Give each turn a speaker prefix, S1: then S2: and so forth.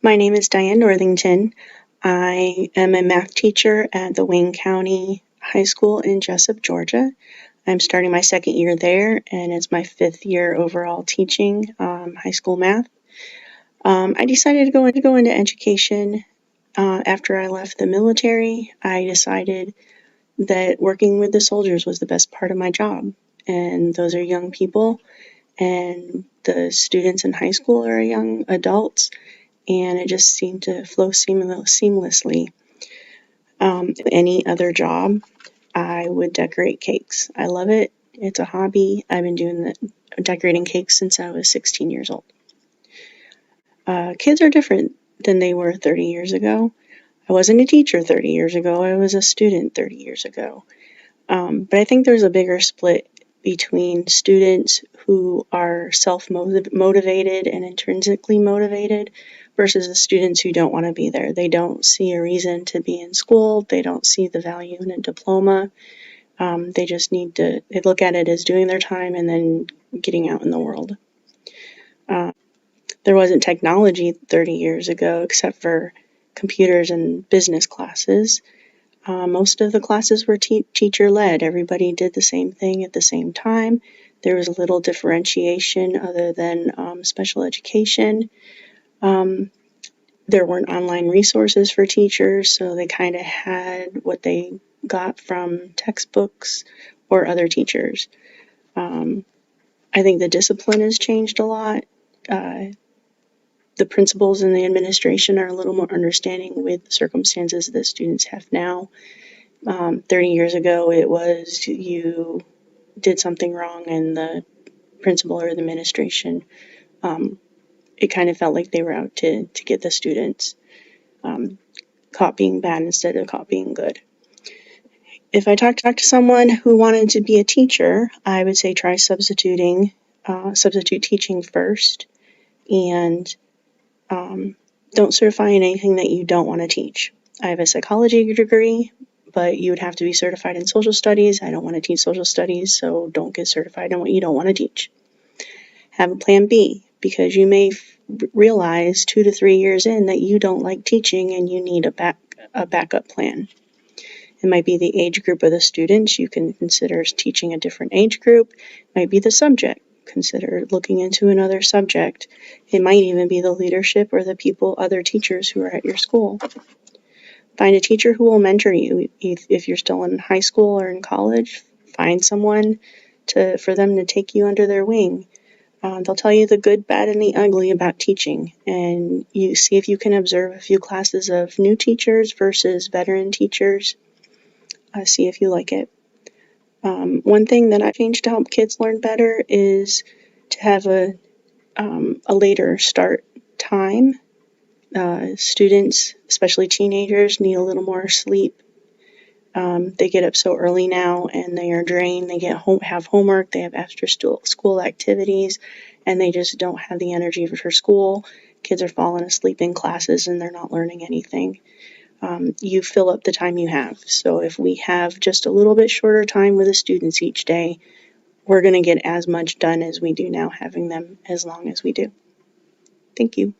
S1: My name is Diane Northington. I am a math teacher at the Wayne County High School in Jessup, Georgia. I'm starting my second year there, and it's my 5th year overall teaching high school math. I decided to go into education after I left the military. I decided that working with the soldiers was the best part of my job, and those are young people, and the students in high school are young adults, and it just seemed to flow seamlessly. Any other job, I would decorate cakes. I love it. It's a hobby. I've been doing decorating cakes since I was 16 years old. Kids are different than they were 30 years ago. I wasn't a teacher 30 years ago. I was a student 30 years ago. But I think there's a bigger split between students who are self-motivated and intrinsically motivated versus the students who don't want to be there. They don't see a reason to be in school. They don't see the value in a diploma. They just they look at it as doing their time and then getting out in the world. There wasn't technology 30 years ago except for computers and business classes. Most of the classes were teacher-led. Everybody did the same thing at the same time. There was little differentiation other than special education. There weren't online resources for teachers, so they kind of had what they got from textbooks or other teachers. I think the discipline has changed a lot. The principals and the administration are a little more understanding with the circumstances that students have now. 30 years ago, it was you did something wrong and the principal or the administration, it kind of felt like they were out to get the students caught being bad instead of caught being good. If I talk to someone who wanted to be a teacher, I would say try substitute teaching first, and don't certify in anything that you don't want to teach. I have a psychology degree, but you would have to be certified in social studies. I don't want to teach social studies, so don't get certified in what you don't want to teach. Have a plan B, because you may realize 2 to 3 years in that you don't like teaching and you need a backup plan. It might be the age group of the students. You can consider teaching a different age group. It might be the subject. Consider looking into another subject. It might even be the leadership or the other teachers who are at your school. Find a teacher who will mentor you. If you're still in high school or in college, find someone for them to take you under their wing. They'll tell you the good, bad, and the ugly about teaching, and you see if you can observe a few classes of new teachers versus veteran teachers. See if you like it. One thing that I've changed to help kids learn better is to have a later start time. Students, especially teenagers, need a little more sleep. They get up so early now and they are drained. They have homework, they have after school activities, and they just don't have the energy for school. Kids are falling asleep in classes and they're not learning anything. You fill up the time you have. So if we have just a little bit shorter time with the students each day, we're going to get as much done as we do now having them as long as we do. Thank you.